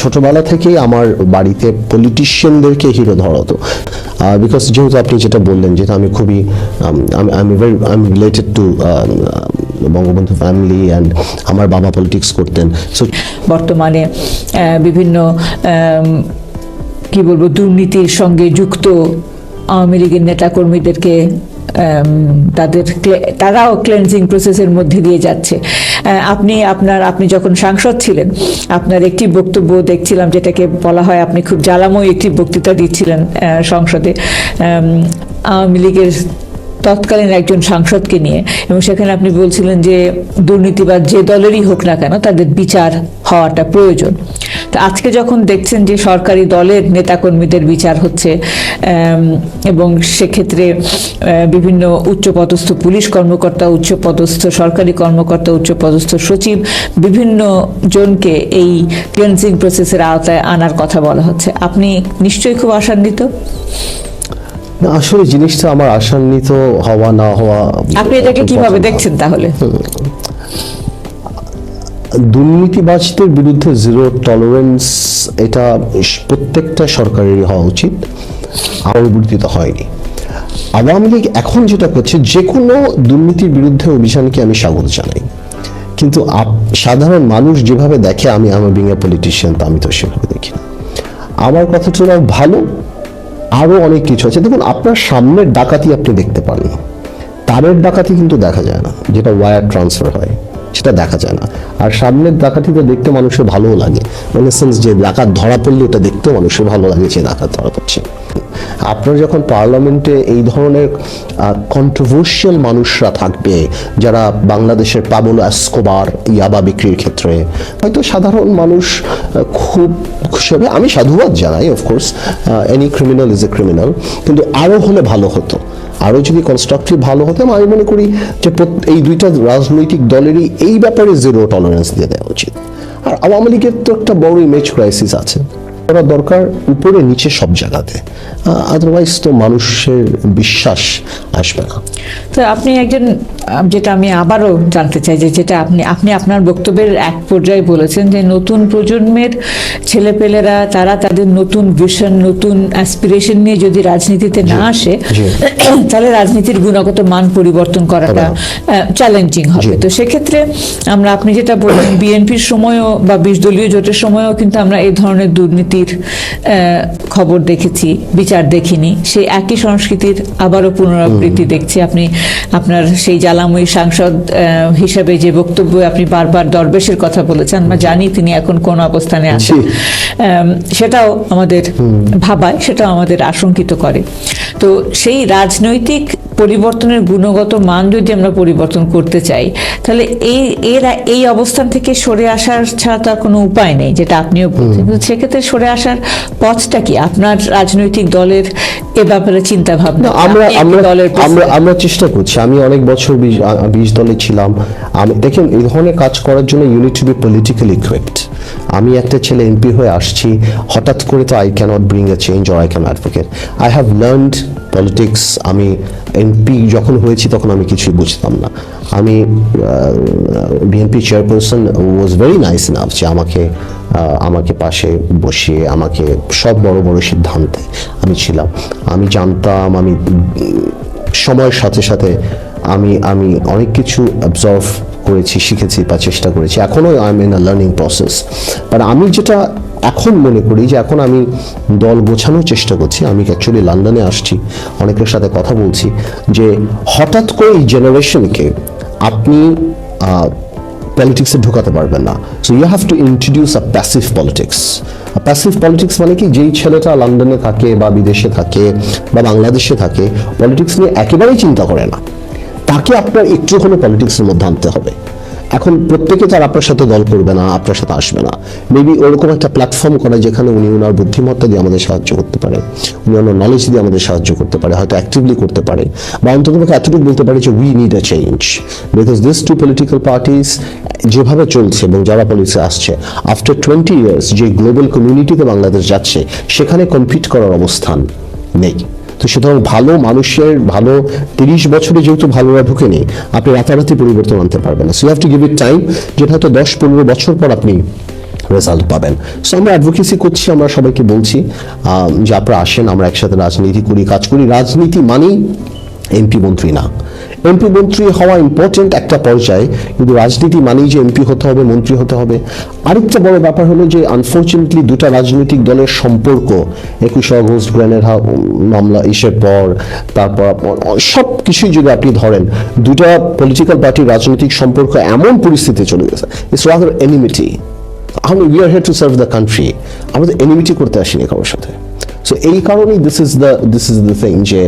ছোটবেলা থেকেই আমার বাড়িতে পলিটিশিয়ানদেরকে হিরো ধরা হতো, বিকজ যেহেতু আপনি যেটা বললেন, যেটা আমি খুবই আমি related to Bangabandhu family and আমার বাবা পলিটিক্স করতেন। সো বর্তমানে বিভিন্ন কি বলবো দুর্নীতির সঙ্গে যুক্ত আওয়ামী লীগের নেতাকর্মীদেরকে তারাও ক্লেনজিং প্রসেসের মধ্যে দিয়ে যাচ্ছে। আপনি যখন সাংসদ ছিলেন, আপনার একটি বক্তব্য দেখছিলাম যেটাকে বলা হয়, আপনি খুব জ্বালাময় একটি বক্তৃতা দিচ্ছিলেন সংসদে আওয়ামী লীগের তৎকালীন একজন সাংসদকে নিয়ে, এবং সেখানে আপনি বলছিলেন যে দুর্নীতিবাদ যে দলেরই হোক না কেন তাদের বিচার হওয়াটা প্রয়োজন। তো আজকে যখন দেখছেন যে সরকারি দলের নেতাকর্মীদের বিচার হচ্ছে, এবং সেক্ষেত্রে বিভিন্ন উচ্চপদস্থ পুলিশ কর্মকর্তা, উচ্চপদস্থ সরকারি কর্মকর্তা, উচ্চপদস্থ সচিব, বিভিন্ন জনকে এই ক্লিনজিং প্রসেসের আওতায় আনার কথা বলা হচ্ছে, আপনি নিশ্চয়ই খুব আশান্বিত? না, আসলে জিনিসটা আমার আশান্বিত হওয়া না হওয়া, আপনি এটাকে কিভাবে দেখছেন তাহলে? দুর্নীতিবাজদের বিরুদ্ধে জিরো টলারেন্স, এটা প্রত্যেকটা সরকারেরই হওয়া উচিত, পরিবর্তিত হয়নি। আওয়ামী লীগ এখন যেটা করছে, যে কোনো দুর্নীতির বিরুদ্ধে অভিযানকে আমি স্বাগত জানাই, কিন্তু সাধারণ মানুষ যেভাবে দেখে, আমি বিং এ পলিটিশিয়ান, তা আমি তো সেভাবে দেখি না। আমার কথাটা ভালো, আরো অনেক কিছু আছে। দেখুন, আপনার সামনের ডাকাতি আপনি দেখতে পান না, তারের ডাকাতি কিন্তু দেখা যায় না, যেটা ওয়্যার ট্রান্সফার হয় সেটা দেখা যায় না। আর সামনের ডাকাতিতে দেখতে মানুষের ভালোও লাগে, মানে সেন্স যে ডাকাত ধরা পড়লে এটা দেখতেও মানুষের ভালো লাগে যে ডাকাত ধরা পড়ছে। আপনার যখন পার্লামেন্টে এই ধরনের কন্ট্রোভার্সিয়াল মানুষরা থাকবে, যারা বাংলাদেশের পাবলো এসকোবার ইয়াবা বিক্রির ক্ষেত্রে, হয়তো সাধারণ মানুষ খুব খুশি হবে। আমি সাধুবাদ জানাই, of course any criminal is a criminal, কিন্তু আরো হলে ভালো হতো, আরো যদি কনস্ট্রাকটিভ ভালো হতো। আমি মনে করি যে এই দুইটা রাজনৈতিক দলেরই এই ব্যাপারে জিরো টলারেন্স দিয়ে দেওয়া উচিত। আর আওয়ামী লীগের তো একটা বড় ইমেজ ক্রাইসিস আছে, করা দরকার উপরে নিচে সব জায়গাতে, আদারওয়াইজ তো মানুষের বিশ্বাস আসবে না। তো আপনি একজন, যেটা আমি আবারও জানতে চাই, যে যেটা আপনি আপনার বক্তব্যের এক পর্যায়ে বলেছেন যে নতুন প্রজন্মের ছেলেপেলেরা তারা তাদের নতুন ভিশন, নতুন অ্যাসপিরেশন নিয়ে যদি রাজনীতিতে না আসে, তাহলে রাজনীতির গুণগত মান পরিবর্তন করাটা চ্যালেঞ্জিং হবে। তো সেক্ষেত্রে আপনি যেটা বললেন, বিএনপির সময়ও বা 20 দলীয় জোটের সময়ও কিন্তু আমরা এই ধরনের দুর্নীতির খবর দেখেছি, বিচার দেখিনি। সেই একই সংস্কৃতির আবারও পুনরাবৃত্তি দেখছি। আপনি আপনার সেই জ্বালাময়ী সাংসদ হিসাবে যে বক্তব্য আপনি বারবার দরবেশের কথা বলেছেন, আমরা জানি তিনি এখন কোন অবস্থানে আছেন, সেটাও আমাদের ভাবায়, সেটাও আমাদের আশঙ্কিত করে। তো সেই রাজনৈতিক পরিবর্তনের গুণগত মান যদি আমরা পরিবর্তন করতে চাই, তাহলে এই অবস্থান থেকে সরে আসার ছাড়া তো আর কোনো উপায় নেই, যেটা আপনিও বলছেন। সেক্ষেত্রে সরে আসার পথটা কি আপনার রাজনৈতিক দলের এ ব্যাপারে চিন্তা ভাবনা? আমরা চেষ্টা করছি। আমি অনেক বছর 20 দলে ছিলাম। দেখেন, এই ধরনের কাজ করার জন্য you need to be politically equipped. আমি একটা ছেলে এমপি হয়ে আসছি, হঠাৎ করে তো I can't bring a change or I can advocate. I have learned politics. আমি এমপি যখন হয়েছি তখন আমি কিছুই বুঝতাম না। আমি BNP chairperson was very nice enough যে আমাকে পাশে বসিয়ে আমাকে সব বড় বড় সিদ্ধান্তে আমি ছিলাম। আমি জানতাম, আমি সময়ের সাথে সাথে আমি অনেক কিছু অবজার্ভ করেছি, শিখেছি বা চেষ্টা করেছি। এখনো I am in a learning process. But আমি যেটা এখন মনে করি যে এখন আমি দল গোছানোর চেষ্টা করছি। আমি অ্যাকচুয়ালি লন্ডনে আসছি, অনেকের সাথে কথা বলছি, যে হঠাৎ করে এই জেনারেশনকে আপনি পলিটিক্সে ঢোকাতে পারবেন না। So you have to introduce a passive politics. Passive politics মানে কি, যেই ছেলেটা লন্ডনে থাকে বা বিদেশে থাকে বা বাংলাদেশে থাকে, পলিটিক্স নিয়ে একেবারেই চিন্তা করে না, তাকে আপনার একটু হলে পলিটিক্সের মধ্যে আনতে হবে। এখন প্রত্যেকে তার আপনার সাথে দল করবে না, আপনার সাথে আসবে না। মেবি ওরকম একটা প্ল্যাটফর্ম করা যেখানে উনি ওনার বুদ্ধিমত্তা দিয়ে আমাদের সাহায্য করতে পারে, উনি ওনার নলেজ দিয়ে আমাদের সাহায্য করতে পারে, হয়তো অ্যাক্টিভলি করতে পারে, বা অন্তত এতটুকু বলতে পারে যে we need a change. Because this two political parties যেভাবে চলছে এবং যারা পলিটিক্সে আসছে, আফটার 20 ইয়ার্স যে গ্লোবাল কমিউনিটিতে বাংলাদেশ যাচ্ছে, সেখানে কম্পিট করার অবস্থান নেই। তো সুতরাং ভালো মানুষের, ভালো 30 বছরে যেহেতু ভালোরা ঢুকেনি, আপনি রাতারাতি পরিবর্তন আনতে পারবেন না। So you have to give it time, যেটা হয়তো 10-15 বছর পর আপনি রেজাল্ট পাবেন। সো আমরা অ্যাডভোকেসি করছি, আমরা সবাইকে বলছি যে আপনারা আসেন, আমরা একসাথে রাজনীতি করি, কাজ করি। রাজনীতি মানেই এমপি মন্ত্রী না। এমপি মন্ত্রী হওয়া ইম্পর্টেন্ট একটা পর্যায়ে, কিন্তু রাজনীতি মানেই যে এমপি হতে হবে, মন্ত্রী হতে হবে। আরেকটা বড় ব্যাপার হলো যে আনফর্চুনেটলি দুটা রাজনৈতিক দলের সম্পর্ক 21 আগস্ট গ্রেনেড মামলা ইসের পর, তারপর সব কিছুই যদি আপনি ধরেন, দুটা পলিটিক্যাল পার্টির রাজনৈতিক সম্পর্ক এমন পরিস্থিতি চলে গেছে, it's rather enmity. We are here to serve the country, আমরা এনিমিটি করতে আসিনি কারোর সাথে। সো এই কারণেই দিস ইজ দ্য থিং যে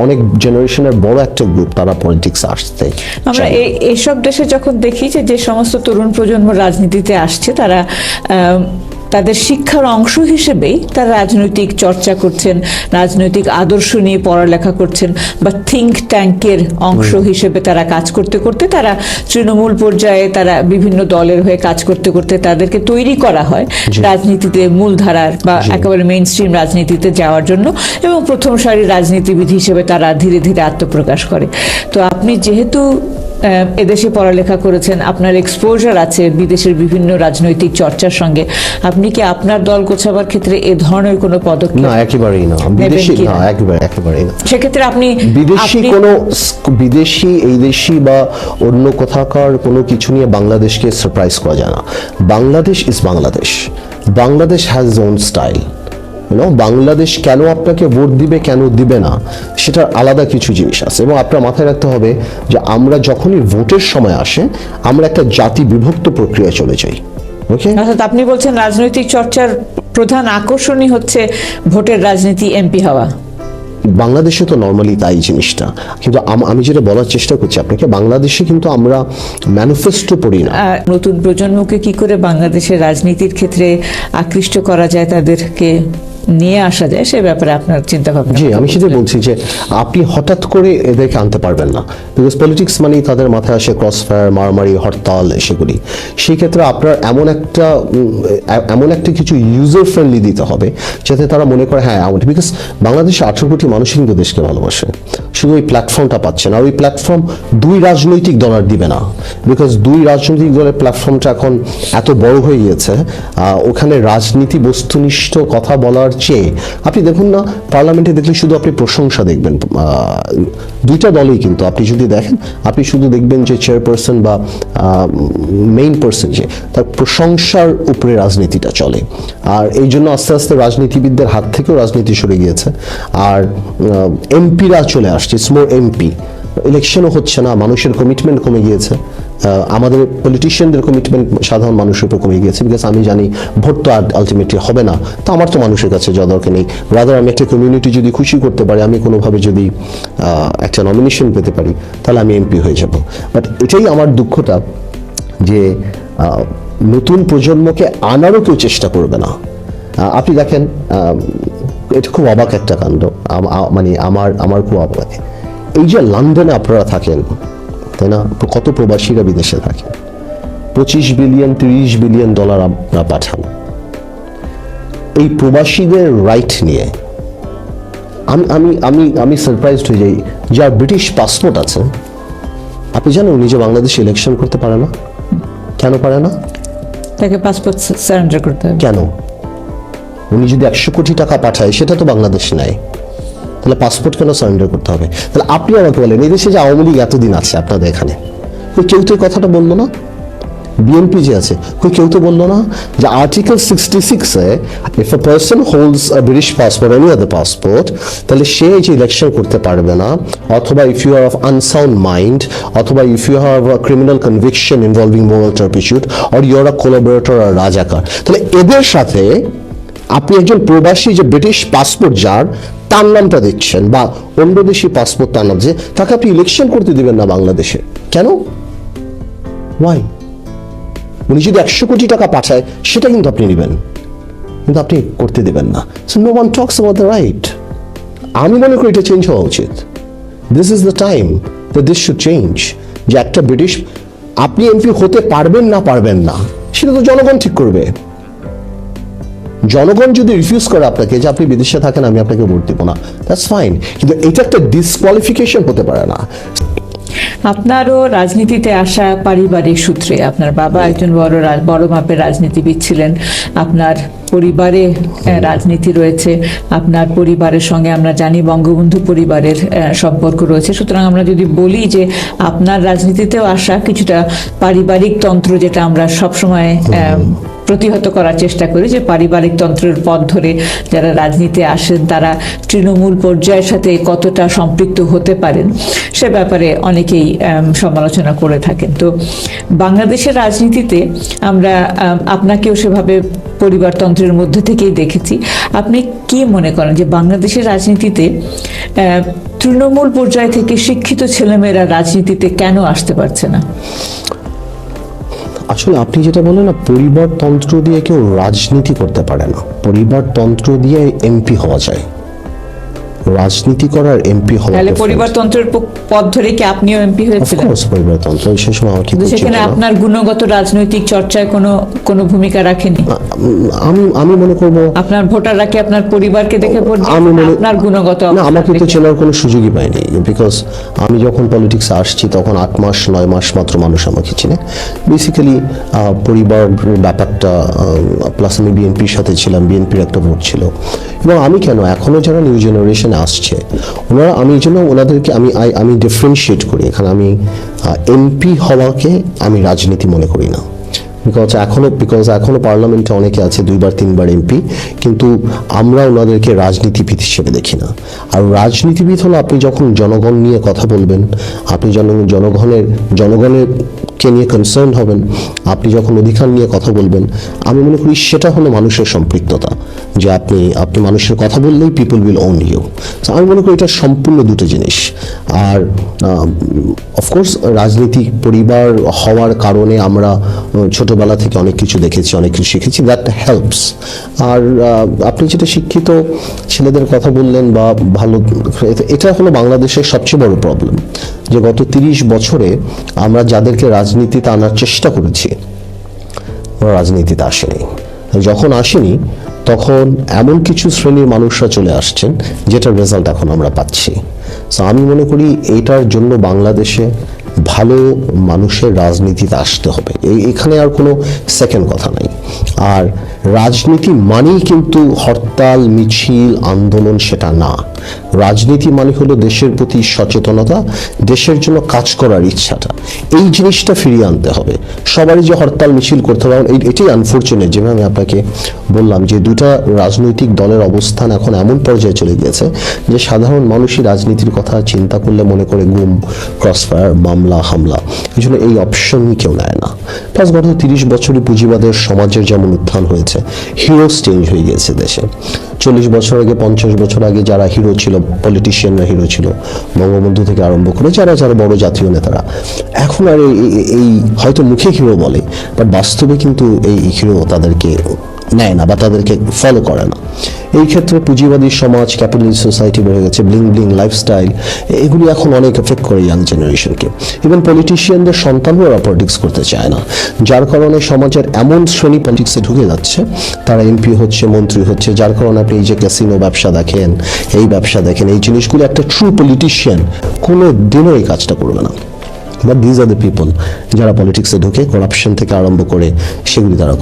অনেক জেনারেশনের বড় একটা গ্রুপ তারা পলিটিক্স আসতে। আমরা এইসব দেশে যখন দেখি যে সমস্ত তরুণ প্রজন্ম রাজনীতিতে আসছে, তারা তাদের শিক্ষার অংশ হিসেবেই তারা রাজনৈতিক চর্চা করছেন, রাজনৈতিক আদর্শ নিয়ে পড়ালেখা করছেন, বা থিঙ্ক ট্যাঙ্কের অংশ হিসেবে তারা কাজ করতে করতে তারা তৃণমূল পর্যায়ে তারা বিভিন্ন দলের হয়ে কাজ করতে করতে তাদেরকে তৈরি করা হয় রাজনীতিতে মূলধারার বা একেবারে মেইন স্ট্রিম রাজনীতিতে যাওয়ার জন্য, এবং প্রথম সারির রাজনীতিবিদ হিসেবে তারা ধীরে ধীরে আত্মপ্রকাশ করে। তো আপনি যেহেতু এদেশে পড়ালেখা করেছেন, আপনার এক্সপোজার আছে বিদেশের বিভিন্ন রাজনৈতিক চর্চার সঙ্গে, আপনি কি আপনার দল গোছাবার ক্ষেত্রে এ ধরনের কোনো পদক্ষেপ? না, একেবারেই না। বিদেশি না, একেবারেই না। সেক্ষেত্রে আপনি বিদেশি এই দেশি বা অন্য কোথাকার কোনো কিছু নিয়ে বাংলাদেশকে সারপ্রাইজ করা যায় না। Bangladesh is Bangladesh. Bangladesh has won style. Bangladesh কেন আপনাকে ভোট দিবে, কেন দিবে না, সেটার আলাদা কিছু জিনিস আছে। এবং আপনার মাথায় রাখতে হবে যে আমরা যখনই ভোটের সময় আসে, আমরা একটা জাতি বিভক্ত প্রক্রিয়া চলে যাই। ওকে, অর্থাৎ আপনি বলছেন রাজনৈতিক চর্চার প্রধান আকর্ষণই হচ্ছে ভোটের রাজনীতি, এমপি হওয়া। বাংলাদেশে তো নর্মালি তাই জিনিসটা, কিন্তু আমি যেটা বলার চেষ্টা করছি আপনাকে, বাংলাদেশে কিন্তু আমরা ম্যানিফেস্টো পড়ি না। নতুন প্রজন্মকে কি করে বাংলাদেশের রাজনীতির ক্ষেত্রে আকৃষ্ট করা যায়, তাদেরকে নিয়ে আসা যায়, সে ব্যাপারে আপনার চিন্তা ভাবনা? জি, আমি সেটাই বলছি যে আপনি হঠাৎ করে এদেরকে আনতে পারবেন না, বিকজ পলিটিক্স মানেই তাদের মাথায় আসে ক্রসফায়ার, মারামারি, হরতাল, সেগুলি। সেই ক্ষেত্রে আপনার এমন একটা কিছু ইউজার ফ্রেন্ডলি দিতে হবে যাতে তারা মনে করে হ্যাঁ আমার, বিকজ বাংলাদেশে 18 কোটি মানুষ কিন্তু দেশকে ভালোবাসে, শুধু ওই প্ল্যাটফর্মটা পাচ্ছে না। আর ওই প্ল্যাটফর্ম দুই রাজনৈতিক দল আর দিবে না, বিকজ দুই রাজনৈতিক দলের প্ল্যাটফর্মটা এখন এত বড় হয়ে গিয়েছে, ওখানে রাজনীতি বস্তুনিষ্ঠ কথা বলার চেয়ে আপনি দেখুন না, পার্লামেন্টে দেখলে শুধু আপনি প্রশংসা দেখবেন দুইটা দলই। কিন্তু আপনি যদি দেখেন, আপনি শুধু দেখবেন যে চেয়ারপারসন বা মেইন পার্সন যে তার প্রশংসার উপরে রাজনীতিটা চলে। আর এই জন্য আস্তে আস্তে রাজনীতিবিদদের হাত থেকেও রাজনীতি সরে গিয়েছে, আর এমপিরা চলে আসছে, স্মোর এমপি। ইলেকশনও হচ্ছে না, মানুষের কমিটমেন্ট কমে গিয়েছে, আমাদের পলিটিশিয়ানদের কমিটমেন্ট সাধারণ মানুষের উপর কমে গিয়েছে, বিকজ আমি জানি ভোট তো আলটিমেটলি হবে না, তো আমার তো মানুষের কাছে যাওয়া দরকার নেই। রাদার আমি একটা কমিউনিটি যদি খুশি করতে পারি, আমি কোনোভাবে যদি একটা নমিনেশন পেতে পারি, তাহলে আমি এমপি হয়ে যাব। বাট এটাই আমার দুঃখটা যে নতুন প্রজন্মকে আনারও কেউ চেষ্টা করবে না। আপনি দেখেন, এটা খুব অবাক একটা কাণ্ড, মানে আমার খুব অবাক লাগে। এই যে লন্ডনে আপনারা থাকেন, তাই না, কত প্রবাসীরা বিদেশে থাকে, 25 বিলিয়ন 30 বিলিয়ন ডলার আপনারা পাঠান। এই প্রবাসীদের রাইট নিয়ে আমি সারপ্রাইজড হয়ে যাই। যার ব্রিটিশ পাসপোর্ট আছে, আপনি জানেন উনি যে বাংলাদেশে ইলেকশন করতে পারে না। কেন পারে না? তাকে পাসপোর্ট সারেন্ডার করতে হবে। কেন? উনি যদি 100 কোটি টাকা পাঠায়, সেটা তো বাংলাদেশ নেয়, তাহলে পাসপোর্ট কেন সারেন্ডার করতে হবে? তাহলে আপনি আমাকে বলেন, এই দেশে যে আওয়ামী লীগ এতদিন আছে আপনাদের এখানে, কেউ তো এই কথাটা বললো না? বিএনপি যে আছে, কেউ তো বললো না যে আর্টিকেল 66-এ if a person holds a British passport, any other passport, তাহলে সে যে ইলেকশন করতে পারবে না, অথবা if you are of unsound mind, অথবা if you have a criminal conviction involving moral turpitude, or you are a collaborator আর রাজাকার, তাহলে এদের সাথে আপনি একজন প্রবাসী যে ব্রিটিশ পাসপোর্ট যার, তার নামটা দিচ্ছেন, বা অন্য দেশি পাসপোর্ট তার নাম, যে তাকে আপনি ইলেকশন করতে দিবেন না বাংলাদেশে। কেন? ওয়াই? উনি যদি 100 কোটি টাকা পাঠায়, সেটা কিন্তু আপনি নেবেন, কিন্তু আপনি করতে দেবেন না। So no one talks about the right. আমি মনে করি এটা চেঞ্জ হওয়া উচিত। This is the time that this should change. যে একটা ব্রিটিশ, আপনি এমপি হতে পারবেন না, সেটা তো জনগণ ঠিক করবে। জনগণ যদি রিফিউজ করে আপনাকে যে আপনি বিদেশে থাকেন, আমি আপনাকে ভোট দেবো না, দ্যাটস ফাইন, কিন্তু এটা একটা ডিসকোয়ালিফিকেশন হতে পারে না। আপনারও রাজনীতিতে আসা পারিবারিক সূত্রে। আপনার বাবা একজন বড় মাপের রাজনীতিবিদ ছিলেন, আপনার পরিবারে রাজনীতি রয়েছে, আপনার পরিবারের সঙ্গে আমরা জানি বঙ্গবন্ধু পরিবারের সম্পর্ক রয়েছে। সুতরাং আমরা যদি বলি যে আপনার রাজনীতিতেও আসা কিছুটা পারিবারিক তন্ত্র, যেটা আমরা সবসময় প্রতিহত করার চেষ্টা করি, যে পারিবারিক তন্ত্রের পথ ধরে যারা রাজনীতি আসেন তারা তৃণমূল পর্যায়ের সাথে কতটা সম্পৃক্ত হতে পারেন, সে ব্যাপারে অনেকেই সমালোচনা করে থাকেন। তো বাংলাদেশের রাজনীতিতে আমরা আপনাকেও সেভাবে পরিবারতন্ত্রের মধ্যে থেকেই দেখেছি। আপনি কি মনে করেন যে বাংলাদেশের রাজনীতিতে তৃণমূল পর্যায় থেকে শিক্ষিত ছেলেমেয়েরা রাজনীতিতে কেন আসতে পারছে না? আসলে আপনি যেটা বলেন না, পরিবারতন্ত্র দিয়ে কেউ রাজনীতি করতে পারে না। পরিবারতন্ত্র দিয়ে এমপি হওয়া যায়, রাজনীতি করার এমপি হওয়া। তাহলে পরিবারতন্ত্রের পথ ধরে কি আপনিও এমপি হয়েছিলেন? পরিবারতন্ত্র সে সময় আমাকে, সেখানে আপনার গুণগত রাজনৈতিক চর্চায় কোনো ভূমিকা রাখেনি? আমি মনে করব আপনার ভোটাররা কি আপনার পরিবারকে দেখে ভোট দিয়েছে, আপনার গুণগত? না, আমাকে তো চেনার কোনো সুযোগই পাইনি, বিকজ আমি যখন পলিটিক্সে আসছি তখন 8 মাস 9 মাস মাত্র মানুষ আমাকে চিনে। বেসিক্যালি পরিবার ব্যাপারটা, প্লাস আমি বিএনপির সাথে ছিলাম, বিএনপির একটা ভোট ছিল। এবং আমি কেন এখনো যারা নিউ জেনারেশনে আসছে ওনারা, আমি এই জন্য ওনাদেরকে আমি ডিফারেন্সিয়েট করি এখানে। আমি এমপি হওয়াকে আমি রাজনীতি মনে করি না, বিকজ এখনো পার্লামেন্টে অনেকে আছে 2বার 3বার এমপি, কিন্তু আমরা ওনাদেরকে রাজনীতিবিদ হিসেবে দেখি না। আর রাজনীতিবিদ হলো আপনি যখন জনগণ নিয়ে কথা বলবেন, আপনি জনগণের কে নিয়ে কনসার্ন হবেন, আপনি যখন অধিকার নিয়ে কথা বলবেন, আমি মনে করি সেটা হলো মানুষের সম্পৃক্ততা, যে আপনি মানুষের কথা বললেই পিপল উইল ওন ইউ। আমি মনে করি এটা সম্পূর্ণ দুটো জিনিস। আর অফকোর্স রাজনীতি পরিবার হওয়ার কারণে আমরা ছোটবেলা থেকে অনেক কিছু দেখেছি, অনেক কিছু শিখেছি, দ্যাট হেল্পস। আর আপনি যেটা শিক্ষিত ছেলেদের কথা বললেন বা ভালো, এটা হলো বাংলাদেশের সবচেয়ে বড় প্রবলেম, যে গত 30 বছরে আমরা যাদেরকে রাজনীতিতে আনার চেষ্টা করেছি ওরা রাজনীতিতে আসেনি। যখন আসেনি তখন এমন কিছু শ্রেণীর মানুষরা চলে আসছেন যেটার রেজাল্ট এখন আমরা পাচ্ছি। সো আমি মনে করি এইটার জন্য বাংলাদেশে ভালো মানুষের রাজনীতিতে আসতে হবে, এখানে আর কোনো সেকেন্ড কথা নাই। আর রাজনীতি মানেই কিন্তু হরতাল মিছিল আন্দোলন সেটা না। রাজনীতি মানে হলো দেশের প্রতি সচেতনতা, দেশের জন্য কাজ করার ইচ্ছাটা, এই জিনিসটা ফিরিয়ে আনতে হবে। সবারই যে হরতাল মিছিল করতে হবে এটাই আনফরচুনেট। যেভাবে আমি আপনাকে বললাম যে দুটা রাজনৈতিক দলের অবস্থান এখন এমন পর্যায়ে চলে গিয়েছে যে সাধারণ মানুষই রাজনীতির কথা চিন্তা করলে মনে করে গুম, ক্রসফায়ার, মামলা, হামলা। এই জন্য এই অপশন কেউ নেয় না। প্লাস গত 30 বছরই পুঁজিবাদের সমাজের যেমন উত্থান হয়েছে, হিরোস চেঞ্জ হয়ে গেছে দেশে। 40 বছর আগে 50 বছর আগে যারা হিরো ছিল, পলিটিশিয়ানরা হিরো ছিল, বঙ্গবন্ধু থেকে আরম্ভ করে যারা বড় জাতীয় নেতারা, এখন আর এই হয়তো মুখে হিরো বলে, বাট বাস্তবে কিন্তু এই হিরো তাদেরকে নেয় না বা তাদেরকে ফলো করে না। এই ক্ষেত্রে পুঁজিবাদী সমাজ, ক্যাপিটালিস্ট সোসাইটি বেড়ে গেছে, ব্লিং ব্লিং লাইফস্টাইল, এগুলি এখন অনেক এফেক্ট করে ইয়াং জেনারেশনকে। ইভেন পলিটিশিয়ানদের সন্তানও ওরা পলিটিক্স করতে চায় না, যার কারণে সমাজের এমন শ্রেণী পলিটিক্সে ঢুকে যাচ্ছে, তারা এমপি হচ্ছে, মন্ত্রী হচ্ছে, যার কারণে আপনি এই যে ক্যাসিনো ব্যবসা দেখেন, এই ব্যবসা দেখেন, এই জিনিসগুলো একটা ট্রু পলিটিশিয়ান কোনো দিনও এই কাজটা করবে না। But these are the people যারা পলিটিক্সে ঢুকে করাপশন থেকে আরম্ভ করে সেগুলি তারা